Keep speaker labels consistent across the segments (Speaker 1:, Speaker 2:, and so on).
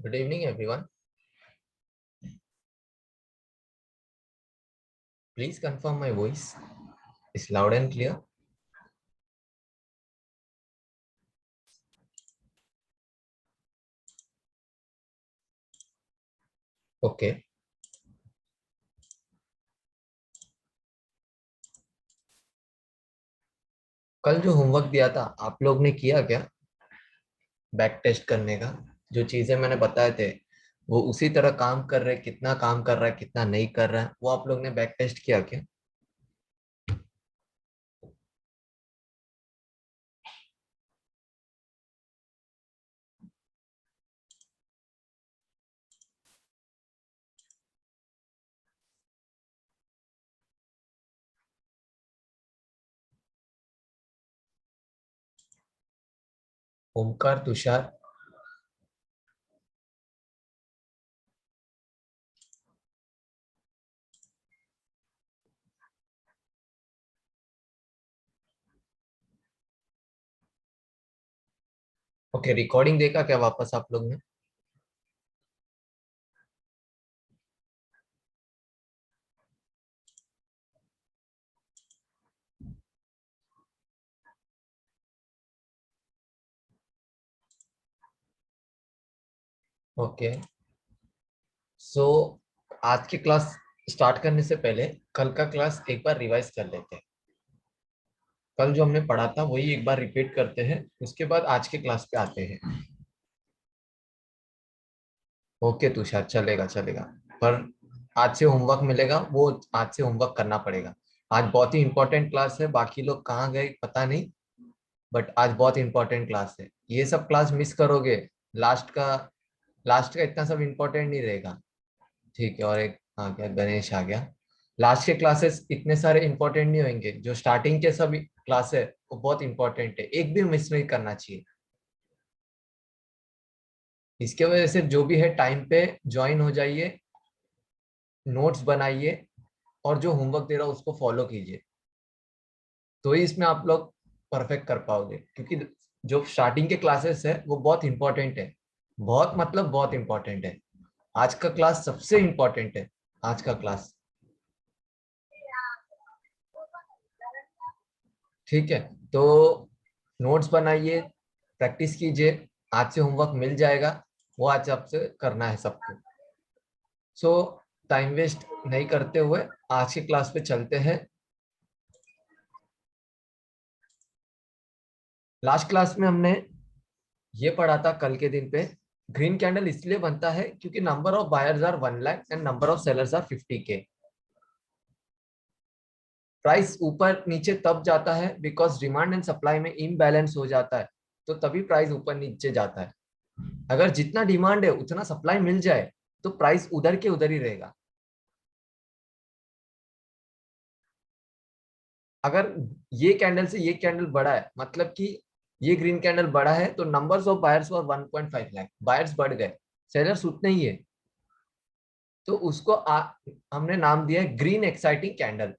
Speaker 1: Good evening, everyone. Please confirm my voice is loud and clear. Okay. कल जो homework दिया था आप लोग ने किया क्या? बैक टेस्ट करने का जो चीजें मैंने बताए थे वो उसी तरह काम कर रहे, कितना काम कर रहा है कितना नहीं कर रहा है, वो आप लोग ने बैक टेस्ट किया क्या? ओमकार, तुषार, ओके। रिकॉर्डिंग देखा क्या वापस आप लोग ने? ओके। सो आज की क्लास स्टार्ट करने से पहले कल का क्लास एक बार रिवाइज कर लेते हैं। कल जो हमने पढ़ा था वही एक बार रिपीट करते हैं, उसके बाद आज के क्लास पे आते हैं। ओके तुषार, चलेगा चलेगा। पर आज से होमवर्क मिलेगा, वो आज से होमवर्क करना पड़ेगा। आज बहुत ही इंपॉर्टेंट क्लास है, बाकी लोग कहाँ गए पता नहीं, बट आज बहुत इंपॉर्टेंट क्लास है। ये सब क्लास मिस करोगे, लास्ट का लास्ट का इतना सब इंपॉर्टेंट नहीं रहेगा। ठीक है। और एक आ गया, गणेश आ गया। लास्ट के क्लासेस इतने सारे इंपॉर्टेंट नहीं होंगे, जो स्टार्टिंग के सब क्लास है वो बहुत इंपॉर्टेंट है, एक भी मिस नहीं करना चाहिए। इसके वजह से जो भी है टाइम पे ज्वाइन हो जाइए, नोट्स बनाइए और जो होमवर्क दे रहा हूं उसको फॉलो कीजिए, तो ही इसमें आप लोग परफेक्ट कर पाओगे। क्योंकि जो स्टार्टिंग के क्लासेस है वो बहुत इंपॉर्टेंट है, बहुत मतलब बहुत इंपॉर्टेंट है। आज का क्लास सबसे इंपॉर्टेंट है, आज का क्लास। ठीक है। तो नोट्स बनाइए, प्रैक्टिस कीजिए, आज से होमवर्क मिल जाएगा, वो आज आपसे करना है सबको। सो टाइम वेस्ट नहीं करते हुए आज की क्लास पे चलते हैं। लास्ट क्लास में हमने ये पढ़ा था कल के दिन पे, ग्रीन कैंडल इसलिए बनता है क्योंकि number of buyers are 1 lakh and number of sellers are 50K। Price ऊपर नीचे तब जाता है बिकॉज डिमांड एंड सप्लाई में इम्बैलेंस हो जाता है, तो तभी प्राइस ऊपर नीचे जाता है। अगर जितना डिमांड है उतना सप्लाई मिल जाए तो प्राइस उधर के उधर ही रहेगा। अगर ये कैंडल से ये कैंडल बड़ा है, मतलब कि ये ग्रीन कैंडल बड़ा है, तो नंबर्स ऑफ बायर्स और 1.5 लाख बायर्स बढ़ गए, सेलर्स उतने ही है, तो उसको हमने नाम दिया है ग्रीन एक्साइटिंग कैंडल।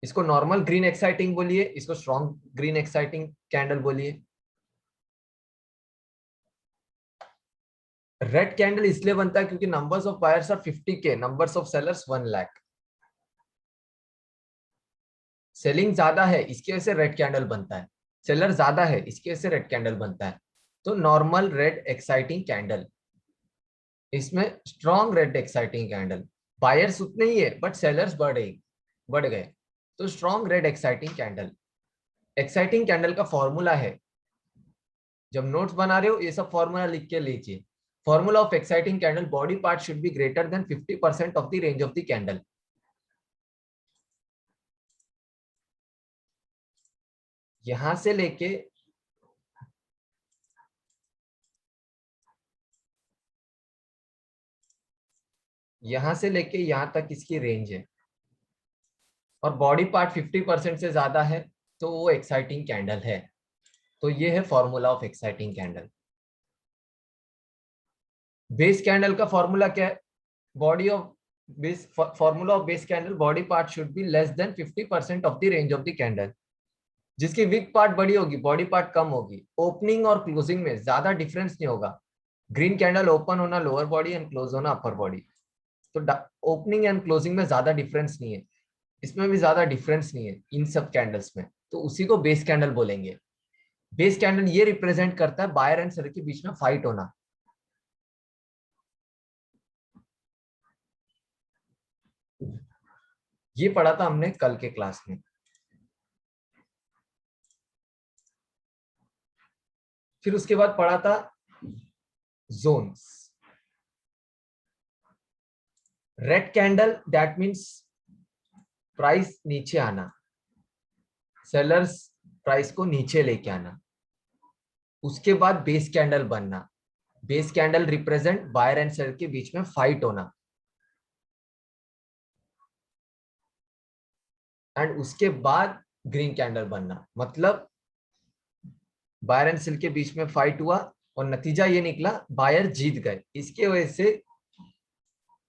Speaker 1: इसको नॉर्मल ग्रीन एक्साइटिंग बोलिए, इसको स्ट्रॉन्ग ग्रीन एक्साइटिंग कैंडल बोलिए। रेड कैंडल इसलिए बनता है क्योंकि numbers of buyers are 50K, numbers of sellers 1 lakh. Selling ज्यादा है इसकी वजह से रेड कैंडल बनता है, सेलर ज्यादा है इसकी वजह से रेड कैंडल बनता है। तो नॉर्मल रेड एक्साइटिंग कैंडल, इसमें strong red exciting candle, buyers उतने ही है बट सेलर्स बढ़ गए, तो strong red exciting candle. Exciting candle का फॉर्मूला है, जब नोट्स बना रहे हो ये सब फॉर्मूला लिख के लीजिए। Formula of exciting candle, body part should be greater than 50% of the range of the candle. यहां से लेके यहां तक इसकी रेंज है, और बॉडी पार्ट 50% से ज्यादा है तो वो एक्साइटिंग कैंडल है। तो ये है formula of exciting candle. Base candle का फॉर्मूला क्या है? Body of base, formula of base candle, body part should be less than 50% of the range of the candle. जिसकी विक पार्ट बड़ी होगी बॉडी पार्ट कम होगी, ओपनिंग और closing में ज्यादा डिफरेंस नहीं होगा, ग्रीन कैंडल ओपन होना लोअर बॉडी एंड क्लोज होना अपर बॉडी। तो ओपनिंग एंड क्लोजिंग में ज्यादा डिफरेंस नहीं है, इसमें भी ज्यादा डिफरेंस नहीं है इन सब कैंडल्स में, तो उसी को बेस कैंडल बोलेंगे। बेस कैंडल ये रिप्रेजेंट करता है बायर एंड सेलर के बीच में फाइट होना। ये पढ़ा था हमने कल के क्लास में। फिर उसके बाद पढ़ा था zones. Red candle that means price नीचे आना, सेलर्स प्राइस को नीचे लेके आना। उसके बाद बेस कैंडल बनना, base candle represent buyer and seller के बीच में फाइट होना। एंड उसके बाद ग्रीन कैंडल बनना, मतलब बायर एंड सेलर के बीच में फाइट हुआ और नतीजा ये निकला बायर जीत गए, इसके वजह से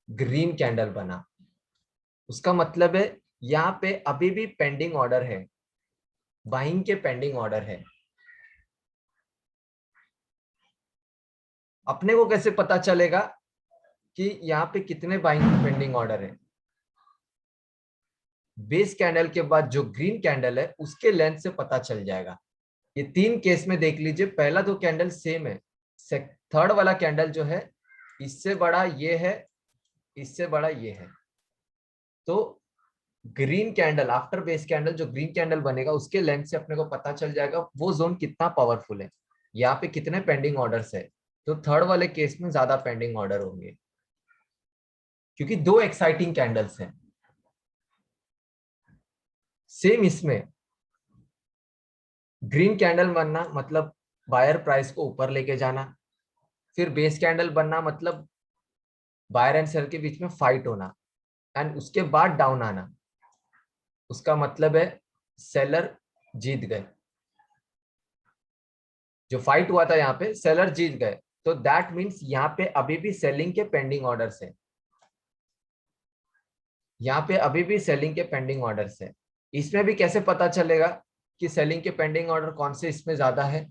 Speaker 1: ग्रीन कैंडल बना। उसका मतलब है यहाँ पे अभी भी पेंडिंग ऑर्डर है, बाइंग के पेंडिंग ऑर्डर है। अपने को कैसे पता चलेगा कि यहाँ पे कितने बाइंग पेंडिंग ऑर्डर है? बेस कैंडल के बाद जो ग्रीन कैंडल है उसके लेंथ से पता चल जाएगा। ये तीन केस में देख लीजिए, पहला दो कैंडल सेम है, थर्ड वाला कैंडल जो है इससे बड़ा ये है, इससे बड़ा ये है। तो green candle after base candle जो ग्रीन कैंडल बनेगा उसके लेंथ से अपने को पता चल जाएगा वो जोन कितना पावरफुल है, यहाँ पे कितने पेंडिंग ऑर्डर्स है। तो थर्ड वाले केस में ज्यादा पेंडिंग ऑर्डर होंगे क्योंकि दो एक्साइटिंग कैंडल्स हैं। सेम इसमें ग्रीन कैंडल बनना मतलब बायर प्राइस को ऊपर लेके जाना, फिर बेस कैंडल बनना मतलब बायर एंड सेलर के बीच में फाइट होना, एंड उसके बाद डाउन आना, उसका मतलब है सेलर जीत गए। जो फाइट हुआ था यहाँ पे सेलर जीत गए, तो दैट मीन्स यहाँ पे अभी भी सेलिंग के पेंडिंग ऑर्डर्स है, यहाँ पे अभी भी सेलिंग के पेंडिंग ऑर्डर्स है। इसमें भी कैसे पता चलेगा कि सेलिंग के पेंडिंग ऑर्डर कौन से इसमें ज्यादा है?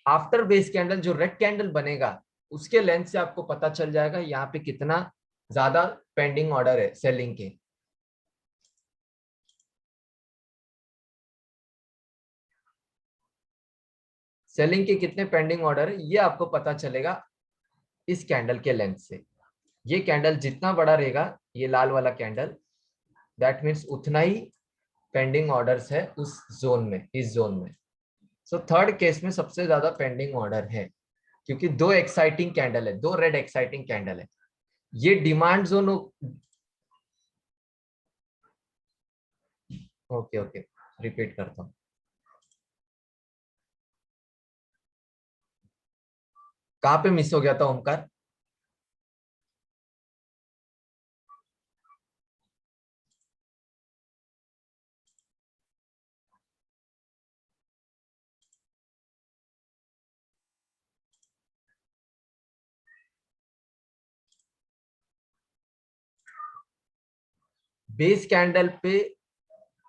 Speaker 1: आफ्टर बेस कैंडल जो रेड कैंडल बनेगा उसके लेंथ से आपको पता चल जाएगा यहाँ पे कितना ज्यादा पेंडिंग ऑर्डर है सेलिंग के। सेलिंग के कितने पेंडिंग ऑर्डर है ये आपको पता चलेगा इस कैंडल के लेंथ से। ये कैंडल जितना बड़ा रहेगा, ये लाल वाला कैंडल, दैट मीन्स उतना ही पेंडिंग ऑर्डर्स है उस जोन में, इस जोन में। सो थर्ड केस में सबसे ज्यादा पेंडिंग ऑर्डर है क्योंकि दो एक्साइटिंग कैंडल है, दो रेड एक्साइटिंग कैंडल है। ये demand zone. Okay okay, repeat करता हूँ। कहाँ पे मिस हो गया था ओमकार? बेस कैंडल पे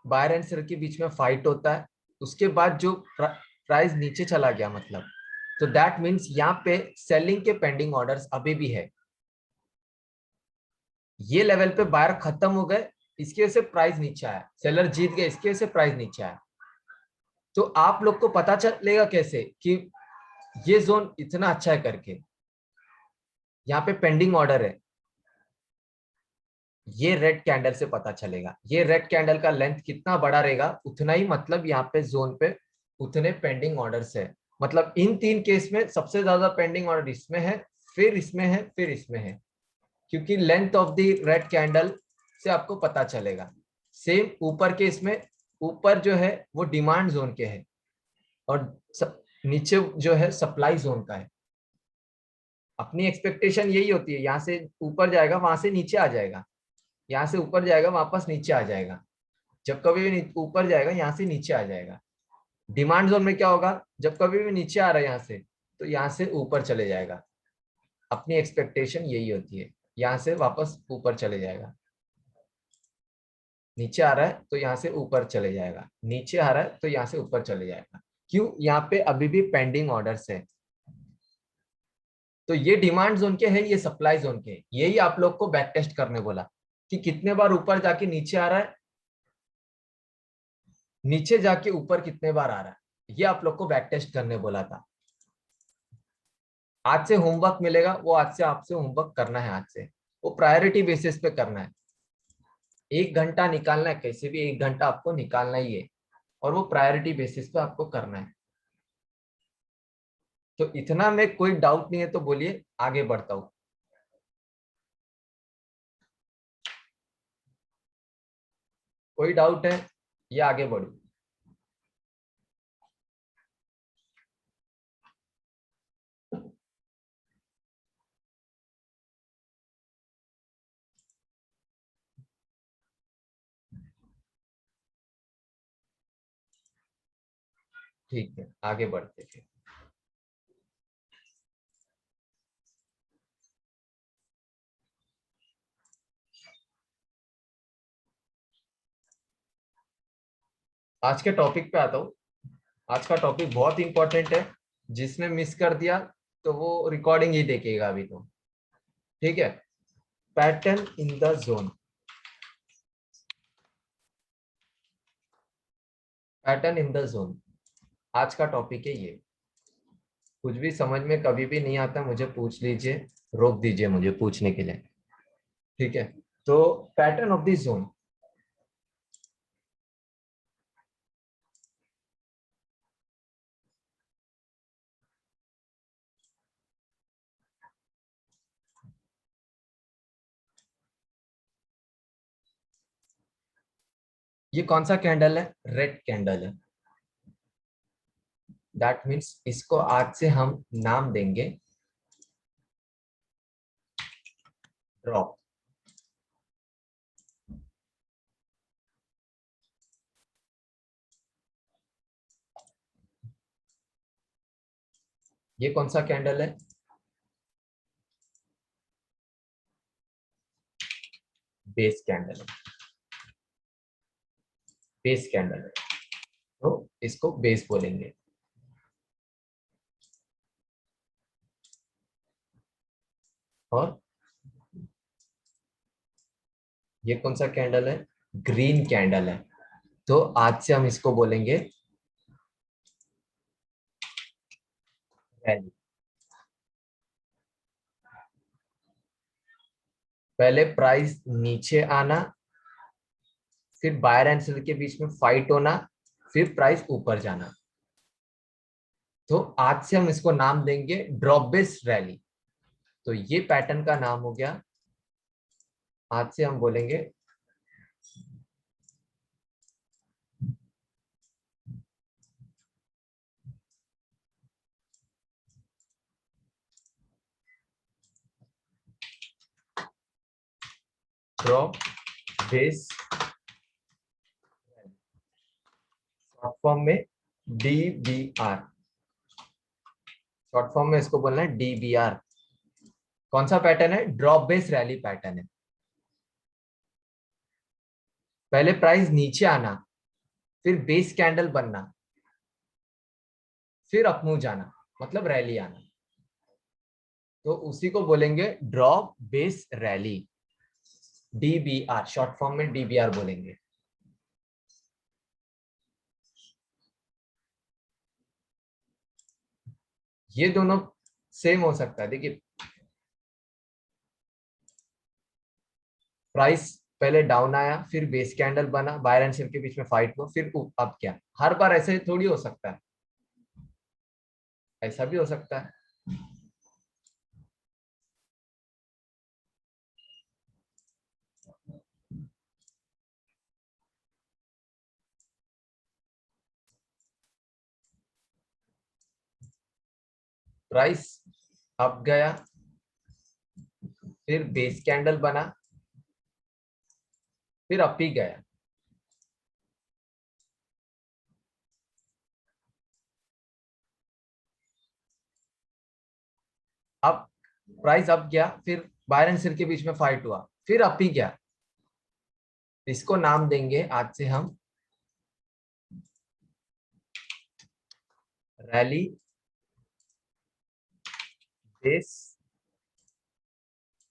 Speaker 1: बायर एंड सेलर के बीच में फाइट होता है, उसके बाद जो प्राइस नीचे चला गया मतलब, तो दैट मीन्स यहाँ पे सेलिंग के पेंडिंग ऑर्डर्स अभी भी है। ये लेवल पे बायर खत्म हो गए, इसकी वजह से प्राइस नीचे आया, सेलर जीत गए इसकी वजह से प्राइस नीचे आया। तो आप लोग को पता चलेगा कैसे कि ये जोन इतना अच्छा है करके? यहाँ पे पेंडिंग ऑर्डर है, ये रेड कैंडल से पता चलेगा। ये रेड कैंडल का लेंथ कितना बड़ा रहेगा उतना ही मतलब यहाँ पे जोन पे उतने पेंडिंग ऑर्डर्स है। मतलब इन तीन केस में सबसे ज्यादा पेंडिंग ऑर्डर इसमें है, फिर इसमें है, फिर इसमें है, क्योंकि length of the red candle से आपको पता चलेगा। सेम ऊपर के इसमें, ऊपर जो है वो डिमांड जोन के है और नीचे जो है सप्लाई जोन का है। अपनी एक्सपेक्टेशन यही होती है, यहाँ से ऊपर जाएगा वहां से नीचे आ जाएगा, यहाँ से ऊपर जाएगा वापस नीचे आ जाएगा। जब कभी भी ऊपर जाएगा यहाँ से नीचे आ जाएगा। डिमांड जोन में क्या होगा, जब कभी भी नीचे आ रहा है यहाँ से तो यहाँ से ऊपर चले जाएगा। अपनी एक्सपेक्टेशन यही होती है, यहाँ से वापस ऊपर चले जाएगा। नीचे आ रहा है तो यहाँ से ऊपर चले जाएगा, नीचे आ रहा है तो यहाँ से ऊपर चले जाएगा। क्यों? यहाँ पे अभी भी पेंडिंग ऑर्डर्स है। तो ये डिमांड जोन के है, ये सप्लाई जोन के है। यही आप लोग को बैक टेस्ट करने बोला कि कितने बार ऊपर जाके नीचे आ रहा है, नीचे जाके ऊपर कितने बार आ रहा है, ये आप लोग को बैक टेस्ट करने बोला था। आज से होमवर्क मिलेगा, वो आज से आपसे होमवर्क करना है। आज से वो प्रायोरिटी बेसिस पे करना है। 1 घंटा निकालना है, कैसे भी 1 घंटा आपको निकालना ही है, और वो प्रायोरिटी बेसिस पे आपको करना है। तो इतना में कोई डाउट नहीं है तो बोलिए, आगे बढ़ता हूं। कोई डाउट है ये आगे बढ़ू? ठीक है, आगे बढ़ते फिर। आज के टॉपिक पे आता हूँ। आज का टॉपिक बहुत इंपॉर्टेंट है, जिसने मिस कर दिया तो वो रिकॉर्डिंग ही देखेगा अभी तो। ठीक है, pattern in the zone. Pattern in the zone आज का टॉपिक है ये। कुछ भी समझ में कभी भी नहीं आता मुझे पूछ लीजिए, रोक दीजिए मुझे पूछने के लिए। ठीक है, तो पैटर्न ऑफ द जोन। ये कौन सा कैंडल है? रेड कैंडल है। दैट मीन्स इसको आज से हम नाम देंगे ड्रॉप। ये कौन सा कैंडल है? बेस कैंडल है। बेस कैंडल है, तो इसको बेस बोलेंगे। और ये कौन सा कैंडल है? ग्रीन कैंडल है, तो आज से हम इसको बोलेंगे रैली। पहले प्राइस नीचे आना, फिर बायर एंड सेल के बीच में फाइट होना, फिर प्राइस ऊपर जाना। तो आज से हम इसको नाम देंगे ड्रॉप बेस रैली। तो ये पैटर्न का नाम हो गया। आज से हम बोलेंगे ड्रॉप बेस, शॉर्ट फॉर्म में DBR। शॉर्ट फॉर्म में इसको बोलना है DBR। कौन सा पैटर्न है? ड्रॉप बेस रैली पैटर्न है। पहले प्राइस नीचे आना, फिर बेस कैंडल बनना, फिर अप मूव जाना, मतलब रैली आना। तो उसी को बोलेंगे drop base rally. DBR, short form में DBR बोलेंगे। ये दोनों सेम हो सकता है। देखिए, प्राइस पहले डाउन आया, फिर बेस कैंडल बना, बायर एंड सेल के बीच में फाइट हुआ, फिर अप क्या। हर बार ऐसे थोड़ी हो सकता है, ऐसा भी हो सकता है। प्राइस अप गया, फिर बेस कैंडल बना, फिर अप ही गया। अब प्राइस अप गया, फिर बायर एंड सेल के बीच में फाइट हुआ, फिर अप ही गया। इसको नाम देंगे आज से हम rally base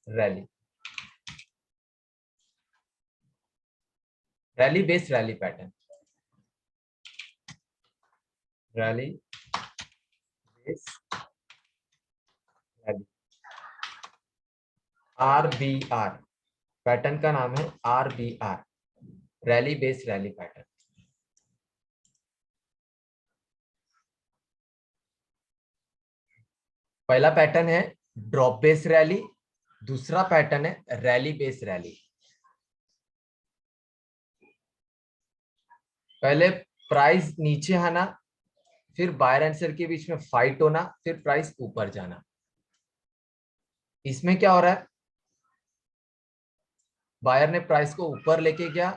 Speaker 1: rally, rally based rally pattern, rally based rally, RBR pattern का नाम है, RBR rally based rally pattern. पहला पैटर्न है ड्रॉप बेस्ड रैली, दूसरा पैटर्न है रैली बेस्ड रैली। पहले प्राइस नीचे आना, फिर बायर एंड सेल के बीच में फाइट होना, फिर प्राइस ऊपर जाना। इसमें क्या हो रहा है, बायर ने प्राइस को ऊपर लेके गया,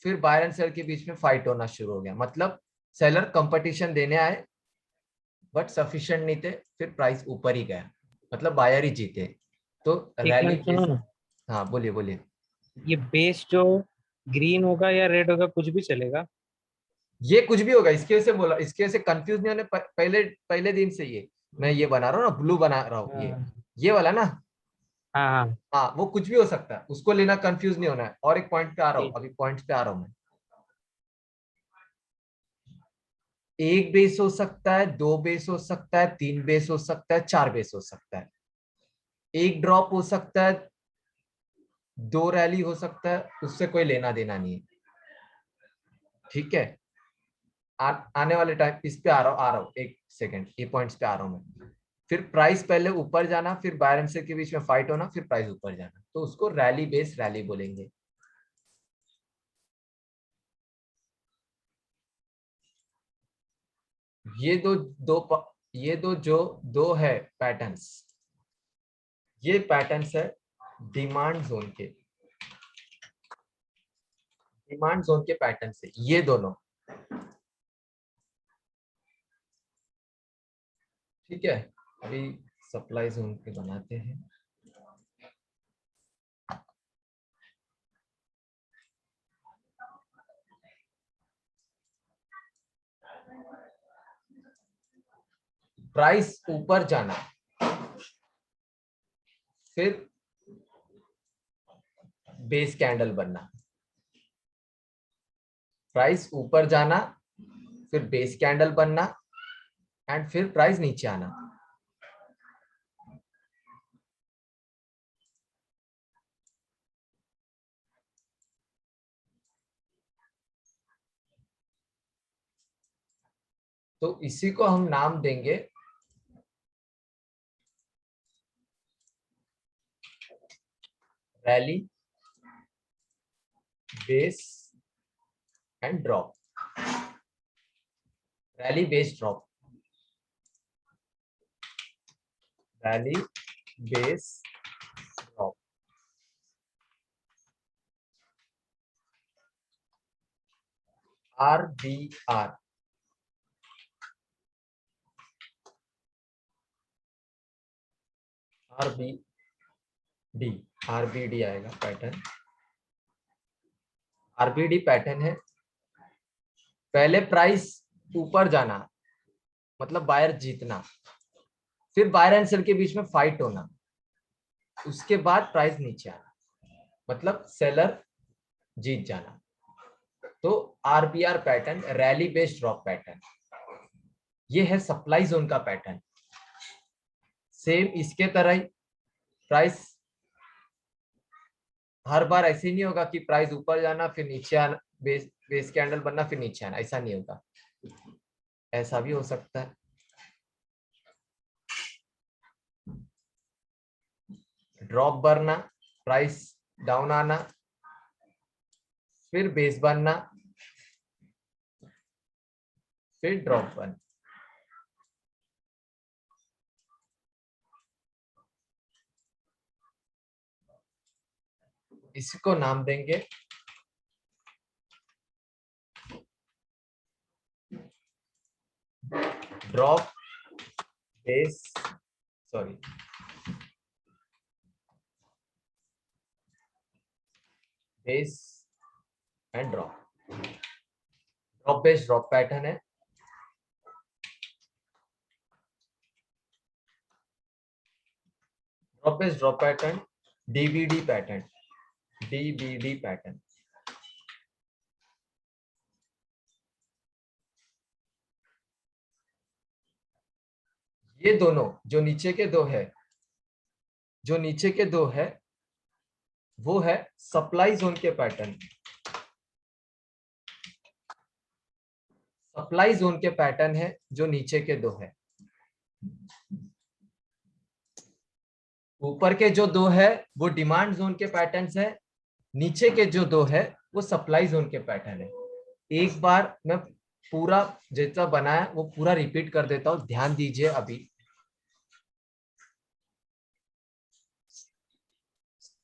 Speaker 1: फिर बायर एंड सेल के बीच में फाइट होना शुरू हो गया, मतलब सेलर कंपटीशन देने आए बट सफिशिएंट नहीं थे, फिर प्राइस ऊपर ही गया, मतलब बायर ही जीते। तो
Speaker 2: एक
Speaker 1: रैली
Speaker 2: मिनट सुनो ना,
Speaker 1: हाँ बोलिए बोलिए।
Speaker 2: ये बेस जो ग्रीन होगा या रेड होगा कुछ भी चलेगा?
Speaker 1: ये कुछ भी होगा, इसके वजह से बोला, इसके वजह से कंफ्यूज नहीं होने, पहले पहले दिन से ये मैं ये बना रहा हूँ ना, ब्लू बना रहा हूँ,
Speaker 2: हाँ
Speaker 1: ये वाला ना।
Speaker 2: हाँ हाँ,
Speaker 1: हाँ वो कुछ भी हो सकता है, उसको लेना, कंफ्यूज नहीं होना है। और एक पॉइंट पे आ रहा हूँ,
Speaker 2: ठीक।
Speaker 1: अभी पॉइंट पे आ रहा हूँ मैं। एक बेस हो सकता है, दो बेस हो सकता है, तीन बेस हो सकता है, चार बेस हो सकता है, एक ड्रॉप हो सकता है, दो रैली हो सकता है, उससे कोई लेना देना नहीं है। ठीक है, आने वाले टाइम इस पे आ रहा हूँ, एक सेकेंड, ये पॉइंट्स पे आ रहा हूँ मैं। फिर प्राइस पहले ऊपर जाना, फिर बायर एंड सेल के बीच में फाइट होना, फिर प्राइस ऊपर जाना, तो उसको रैली बेस्ड रैली बोलेंगे। ये ये दो जो दो है पैटर्न्स, ये पैटर्न्स है डिमांड जोन के, डिमांड जोन के पैटर्न से ये दोनों। ठीक है, अभी सप्लाई जोन के बनाते हैं। प्राइस ऊपर जाना, फिर बेस कैंडल बनना, प्राइस ऊपर जाना, फिर बेस कैंडल बनना, एंड फिर प्राइस नीचे आना। तो इसी को हम नाम देंगे rally base and drop, rally base drop, rally base drop. RBR, RBD, RBD आएगा पैटर्न। RBD पैटर्न है, पहले प्राइस ऊपर जाना, मतलब बायर जीतना, फिर बायर एंड सेल के बीच में फाइट होना, उसके बाद प्राइस नीचे आना, मतलब सेलर जीत जाना। तो RBR pattern rally based drop pattern, ये है सप्लाई जोन का पैटर्न। सेम इसके तरह ही प्राइस हर बार ऐसे नहीं होगा कि प्राइस ऊपर जाना फिर नीचे आना, बेस कैंडल बनना फिर नीचे आना, ऐसा नहीं होगा, ऐसा भी हो सकता है। ड्रॉप बनना, प्राइस डाउन आना, फिर बेस बनना, फिर ड्रॉप बन। इसको नाम देंगे drop base, sorry base and drop. Drop base drop pattern है, drop base drop pattern DBD pattern, DBD pattern. ये दोनों जो नीचे के दो है, जो नीचे के दो है वो है सप्लाई जोन के पैटर्न, सप्लाई जोन के पैटर्न है जो नीचे के दो है। ऊपर के जो दो है वो डिमांड जोन के पैटर्न्स है, नीचे के जो दो है वो सप्लाई जोन के पैटर्न है। एक बार मैं पूरा जैसा बनाया वो पूरा रिपीट कर देता हूं, ध्यान दीजिए। अभी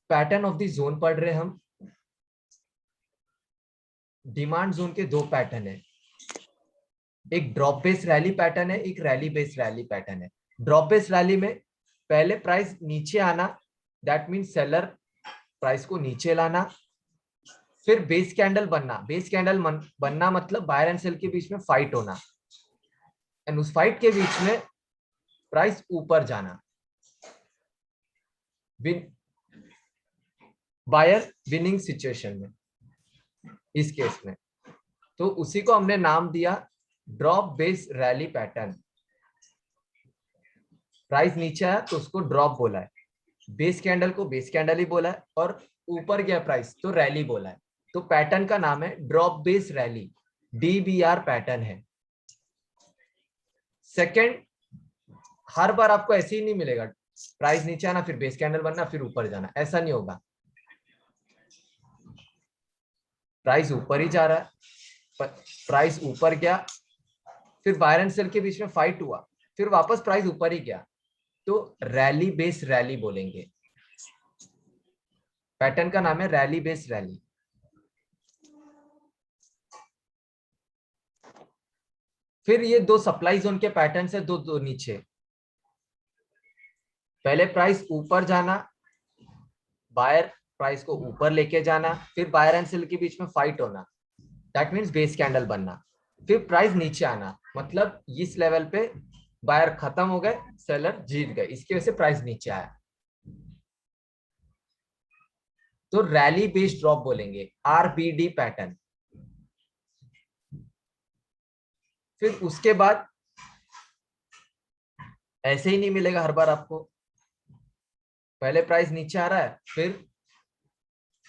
Speaker 1: पैटर्न ऑफ द जोन पढ़ रहे हम। डिमांड जोन के दो पैटर्न है, एक ड्रॉप बेस रैली पैटर्न है, एक रैली बेस रैली पैटर्न है। ड्रॉप बेस रैली में पहले प्राइस नीचे आना, दैट मीन सेलर प्राइस को नीचे लाना, फिर बेस कैंडल बनना। बेस कैंडल बनना मतलब बायर एंड सेल के बीच में फाइट होना, एंड उस फाइट के बीच में प्राइस ऊपर जाना, बायर विनिंग सिचुएशन में इस केस में। तो उसी को हमने नाम दिया drop base rally pattern. Price नीचे आया तो उसको ड्रॉप बोला है, बेस कैंडल को बेस कैंडल ही बोला है, और ऊपर गया प्राइस तो रैली बोला है। तो पैटर्न का नाम है drop base rally, DBR pattern है। सेकंड, हर बार आपको ऐसे ही नहीं मिलेगा, प्राइस नीचे आना फिर बेस कैंडल बनना फिर ऊपर जाना, ऐसा नहीं होगा। प्राइस ऊपर ही जा रहा है, प्राइस ऊपर गया, फिर बायर एंड सेल के बीच में फाइट हुआ, फिर वापस प्राइस ऊपर ही गया, तो रैली बेस रैली बोलेंगे। पैटर्न का नाम है रैली बेस रैली। फिर ये दो सप्लाई जोन के पैटर्न से दो दो नीचे, पहले प्राइस ऊपर जाना, बायर प्राइस को ऊपर लेके जाना, फिर बायर एंड सेल के बीच में फाइट होना, दैट मींस बेस कैंडल बनना, फिर प्राइस नीचे आना, मतलब इस लेवल पे बायर खत्म हो गए, सेलर जीत गए, इसकी वजह से प्राइस नीचे आया, तो रैली बेस्ड ड्रॉप बोलेंगे, आरबीडी पैटर्न। फिर उसके बाद ऐसे ही नहीं मिलेगा हर बार आपको, पहले प्राइस नीचे आ रहा है, फिर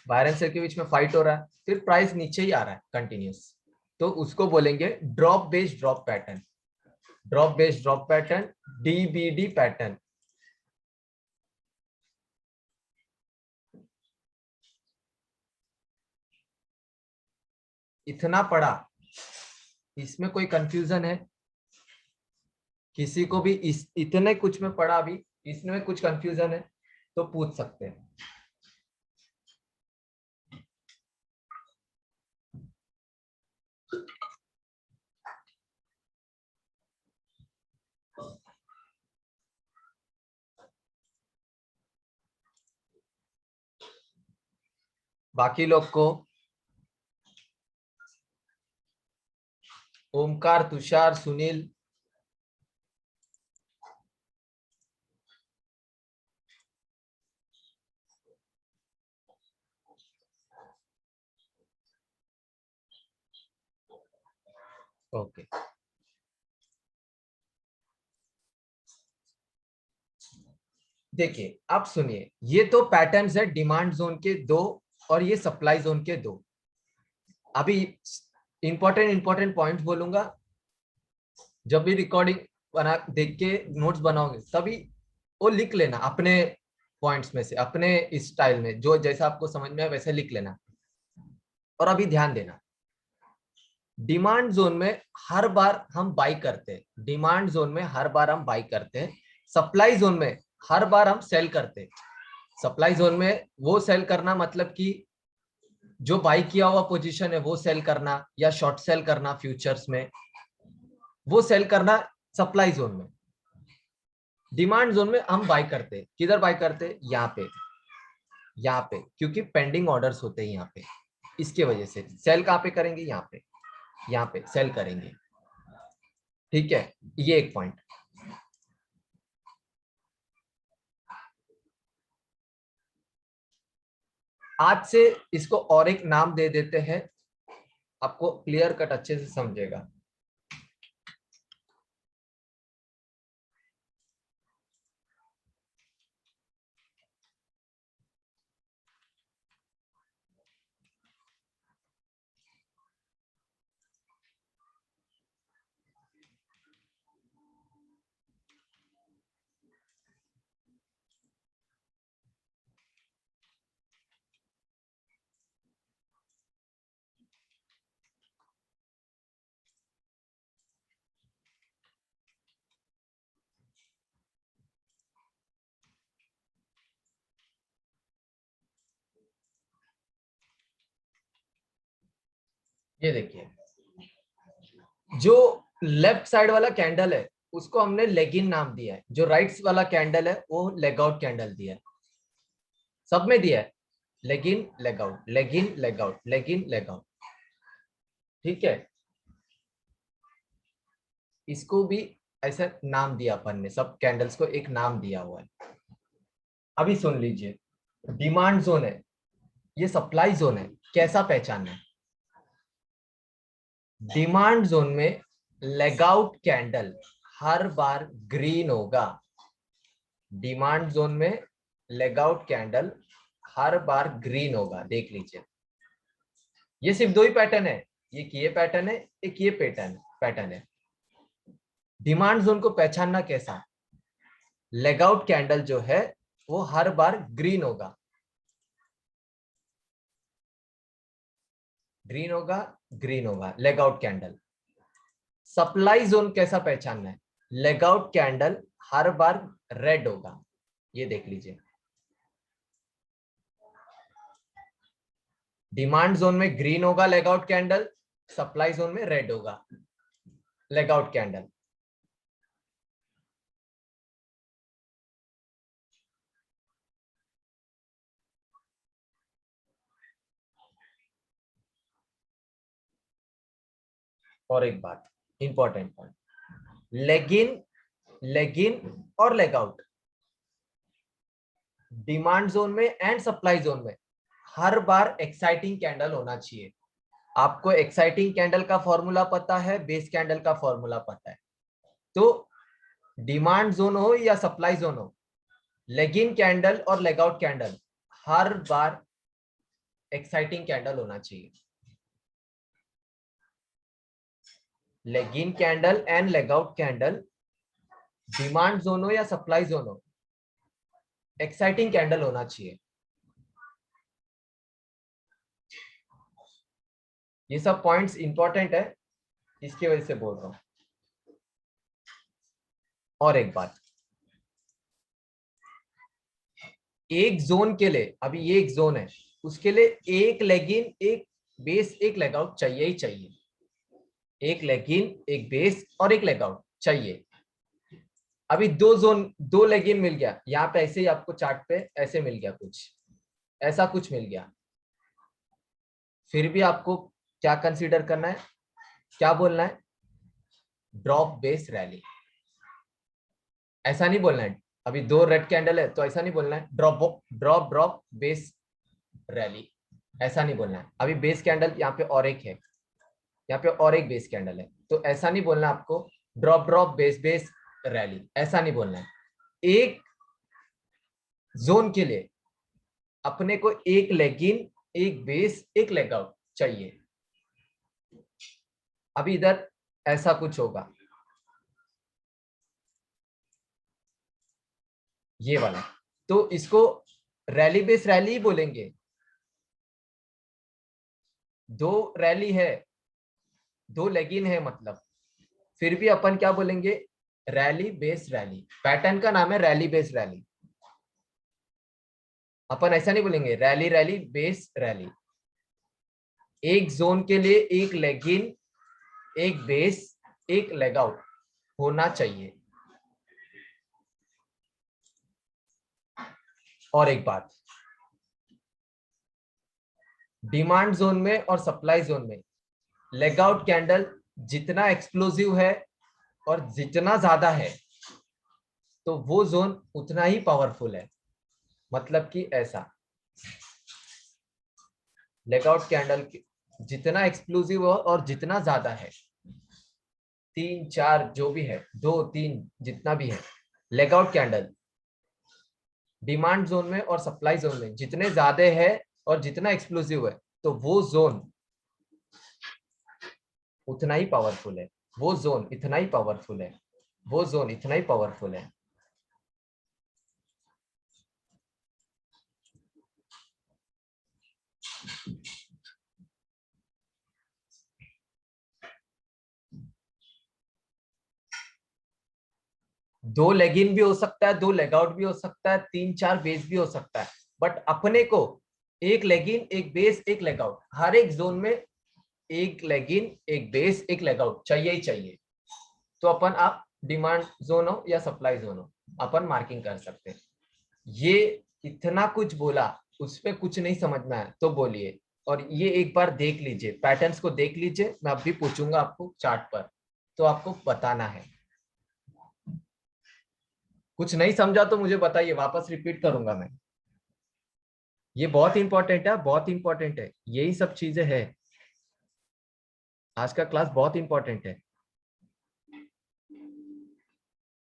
Speaker 1: बायर एंड सेल के बीच में फाइट हो रहा है, फिर प्राइस नीचे ही आ रहा है कंटिन्यूस, तो उसको बोलेंगे drop based drop pattern, drop based drop pattern, DBD pattern. इतना पढ़ा, इसमें कोई कंफ्यूजन है किसी को भी? इस इतने कुछ में पढ़ा, अभी इसमें कुछ कंफ्यूजन है तो पूछ सकते हैं। बाकी लोग को, ओमकार, तुषार, सुनील, ओके। देखिए आप सुनिए, ये तो पैटर्न्स है डिमांड जोन के दो और ये सप्लाई जोन के दो। अभी इंपॉर्टेंट पॉइंट्स बोलूंगा, जब भी रिकॉर्डिंग बना देख के नोट्स बनाओगे तभी वो लिख लेना अपने पॉइंट्स में से, अपने स्टाइल में, जो जैसा आपको समझ में आए वैसे लिख लेना। और अभी ध्यान देना, डिमांड जोन में हर बार हम बाई करते हैं, डिमांड जोन में हर बार हम बाई करते हैं, सप्लाई जोन में हर बार हम सेल करते हैं। सप्लाई जोन में वो सेल करना मतलब कि जो बाई किया हुआ पोजीशन है वो सेल करना, या शॉर्ट सेल करना फ्यूचर्स में, वो सेल करना सप्लाई जोन में। डिमांड जोन में हम बाय करते, किधर बाय करते? यहाँ पे, यहाँ पे, क्योंकि पेंडिंग ऑर्डर्स होते हैं यहाँ पे, इसके वजह से सेल कहाँ पे करेंगे? यहाँ पे सेल करेंगे। ठीक है, ये एक पॉइंट। आज से इसको और एक नाम दे देते हैं, आपको क्लियर कट अच्छे से समझेगा। ये देखिए, जो लेफ्ट साइड वाला कैंडल है उसको हमने लेगिन नाम दिया है, जो राइट वाला कैंडल है वो लेग आउट कैंडल दिया है, सब में दिया है लेगिन leg out, लेगिन leg out, लेगिन leg out. ठीक है, इसको भी ऐसा नाम दिया अपन ने, सब कैंडल्स को एक नाम दिया हुआ है। अभी सुन लीजिए, डिमांड जोन है, ये सप्लाई जोन है, कैसा पहचानना है? डिमांड जोन में लेग आउट कैंडल हर बार ग्रीन होगा। डिमांड जोन में लेग आउट कैंडल हर बार ग्रीन होगा, देख लीजिए। ये सिर्फ दो ही पैटर्न है, एक ये पैटर्न है, एक ये पैटर्न है। डिमांड जोन को पहचानना कैसा? लेग आउट कैंडल जो है वो हर बार ग्रीन होगा, ग्रीन होगा, ग्रीन होगा, leg out candle. Supply zone कैसा पहचानना है? लेग आउट कैंडल हर बार रेड होगा, ये देख लीजिए। डिमांड जोन में ग्रीन होगा leg out candle, supply zone में रेड होगा लेग आउट कैंडल। और एक बात इंपॉर्टेंट पॉइंट, लेगिन, लेगिन और लेग आउट डिमांड जोन में एंड सप्लाई जोन में हर बार एक्साइटिंग कैंडल होना चाहिए। आपको एक्साइटिंग कैंडल का फॉर्मूला पता है, बेस कैंडल का फॉर्मूला पता है, तो डिमांड जोन हो या सप्लाई जोन हो, लेगिन कैंडल और लेग आउट कैंडल हर बार एक्साइटिंग कैंडल होना चाहिए। लेगिन candle and leg out candle, demand zone हो या सप्लाई जोन हो, एक्साइटिंग कैंडल होना चाहिए। ये सब पॉइंट्स इंपॉर्टेंट है, इसकी वजह से बोल रहा हूं। और एक बात, एक जोन के लिए, अभी ये एक जोन है, उसके लिए एक लेगिन, एक बेस, एक लेग आउट चाहिए ही चाहिए। एक लेगिन, एक बेस और एक लेग आउट चाहिए। अभी दो जोन, दो लेगिन मिल गया, यहाँ पे ऐसे ही आपको चार्ट पे ऐसे मिल गया, कुछ ऐसा कुछ मिल गया, फिर भी आपको क्या कंसीडर करना है, क्या बोलना है? Drop base rally. ऐसा नहीं बोलना है, अभी दो रेड कैंडल है तो ऐसा नहीं बोलना है drop drop drop base rally, ऐसा नहीं बोलना है। अभी बेस कैंडल यहाँ पे और एक है, यहाँ पे और एक बेस कैंडल है, तो ऐसा नहीं बोलना आपको drop drop base base rally, ऐसा नहीं बोलना है। एक जोन के लिए अपने को एक लेगिन, एक बेस, एक लेग आउट चाहिए। अभी इधर ऐसा कुछ होगा, ये वाला, तो इसको रैली बेस रैली ही बोलेंगे। दो रैली है, दो लेगिन है, मतलब फिर भी अपन क्या बोलेंगे? Rally base rally. पैटर्न का नाम है रैली बेस रैली, अपन ऐसा नहीं बोलेंगे रैली रैली बेस रैली। एक जोन के लिए एक लेगिन, एक बेस, एक लेग आउट होना चाहिए। और एक बात, डिमांड जोन में और सप्लाई जोन में लेग आउट कैंडल जितना एक्सप्लोसिव है और जितना ज्यादा है, तो वो जोन उतना ही पावरफुल है। मतलब कि ऐसा, लेगआउट कैंडल जितना एक्सक्लूसिव हो और जितना ज्यादा है, 3 4 जो भी है, 2 3 जितना भी है, लेगआउट कैंडल डिमांड जोन में और सप्लाई जोन में जितने ज्यादा है और जितना एक्सक्लूसिव है, तो वो जोन उतना ही पावरफुल है, वो जोन इतना ही पावरफुल है, वो जोन इतना ही पावरफुल है। दो लेगिन भी हो सकता है, 2 लेगआउट भी हो सकता है, 3 4 बेस भी हो सकता है, बट अपने को एक लेगिन एक बेस एक लेगआउट, हर एक जोन में एक लेगिन एक बेस एक लेगआउट चाहिए ही चाहिए। तो अपन आप डिमांड जोन हो या सप्लाई जोन हो, अपन मार्किंग कर सकते हैं। ये इतना कुछ बोला, उस पर कुछ नहीं समझ में आया तो बोलिए, और ये एक बार देख लीजिए, पैटर्न्स को देख लीजिए, मैं अभी पूछूंगा आपको चार्ट पर, तो आपको बताना है। कुछ नहीं समझा तो मुझे बताइए, वापस रिपीट करूंगा मैं। ये बहुत इंपॉर्टेंट है, बहुत इंपॉर्टेंट है, यही सब चीजें है, आज का क्लास बहुत इंपॉर्टेंट है।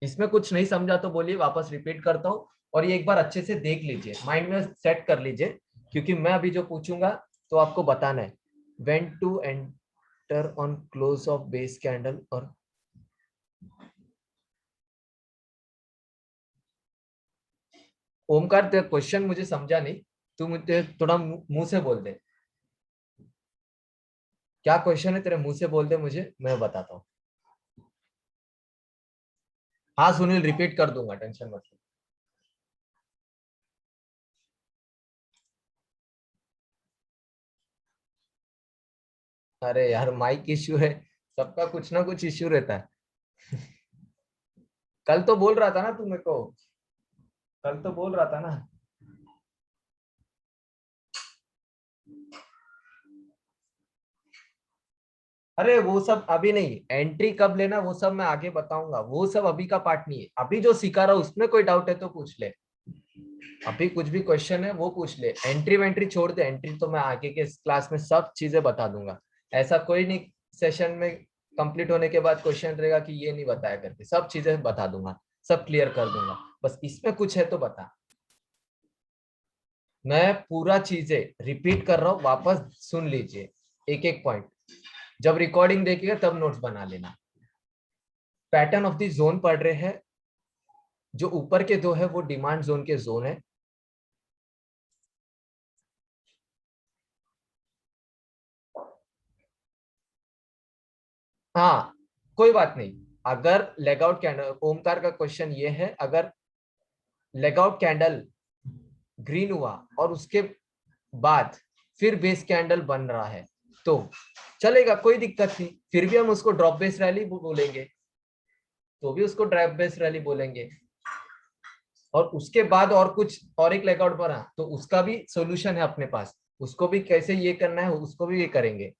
Speaker 1: इसमें कुछ नहीं समझा तो बोलिए, वापस रिपीट करता हूँ, और ये एक बार अच्छे से देख लीजिए, माइंड में सेट कर लीजिए, क्योंकि मैं अभी जो पूछूंगा तो आपको बताना है। When to enter on close of base candle, और ओमकार तेरा क्वेश्चन मुझे समझा नहीं, तू मुझे थोड़ा मुंह से बोल दे, क्या क्वेश्चन है तेरे, मुंह से बोल दे मुझे, मैं बताता हूँ। हाँ सुनील, रिपीट कर दूंगा, टेंशन मत लो। अरे यार माइक इश्यू है, सबका कुछ ना कुछ इश्यू रहता है। कल तो बोल रहा था ना तू मेरे को, कल तो बोल रहा था ना। अरे वो सब अभी नहीं, एंट्री कब लेना वो सब मैं आगे बताऊंगा, वो सब अभी का पार्ट नहीं है। अभी जो सिखा रहा हूं उसमें कोई डाउट है तो पूछ ले, अभी कुछ भी क्वेश्चन है वो पूछ ले, एंट्री वेंट्री छोड़ दे, एंट्री तो मैं आगे के क्लास में सब चीजें बता दूंगा। ऐसा कोई नहीं सेशन में कंप्लीट होने के बाद क्वेश्चन रहेगा कि ये नहीं बताया करके, सब चीजें बता दूंगा, सब क्लियर कर दूंगा, बस इसमें कुछ है तो बता। मैं पूरा चीजें रिपीट कर रहा हूँ, वापस सुन लीजिए एक एक पॉइंट, जब रिकॉर्डिंग देखिएगा तब नोट्स बना लेना। पैटर्न ऑफ द जोन पढ़ रहे हैं, जो ऊपर के दो है वो डिमांड जोन के जोन है। हाँ कोई बात नहीं, अगर लेगआउट कैंडल, ओमकार का क्वेश्चन ये है, अगर लेगआउट कैंडल ग्रीन हुआ और उसके बाद फिर बेस कैंडल बन रहा है तो चलेगा, कोई दिक्कत नहीं, फिर भी हम उसको ड्रॉप बेस रैली बोलेंगे, तो भी उसको ड्रॉप बेस रैली बोलेंगे। और उसके बाद और कुछ और एक लेगआउट बना तो उसका भी सॉल्यूशन है अपने पास, उसको भी कैसे ये करना है उसको भी ये करेंगे,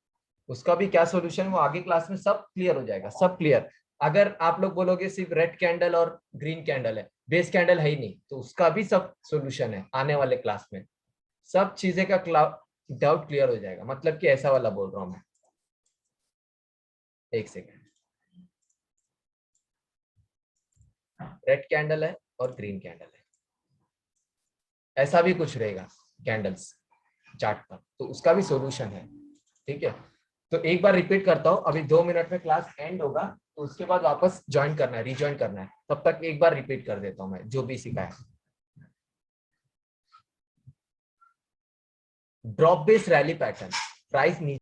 Speaker 1: उसका भी क्या सॉल्यूशन वो आगे क्लास में सब क्लियर हो जाएगा, सब क्लियर। अगर आप लोग बोलोगे सिर्फ रेड कैंडल और ग्रीन कैंडल है, बेस कैंडल है ही नहीं, तो उसका भी सब सॉल्यूशन है आने वाले क्लास में, सब चीजें का डाउट क्लियर हो जाएगा, मतलब कि ऐसा वाला बोल रहा हूं मैं। एक सेकेंड, रेड कैंडल है और ग्रीन कैंडल है, ऐसा भी कुछ रहेगा कैंडल्स चार्ट पर, तो उसका भी सॉल्यूशन है, ठीक है। तो एक बार रिपीट करता हूँ, अभी 2 मिनट में क्लास एंड होगा, तो उसके बाद वापस ज्वाइन करना है, रिज्वाइन करना है, तब तक एक बार रिपीट कर देता हूँ मैं जो भी सिखाया। Drop base rally pattern, price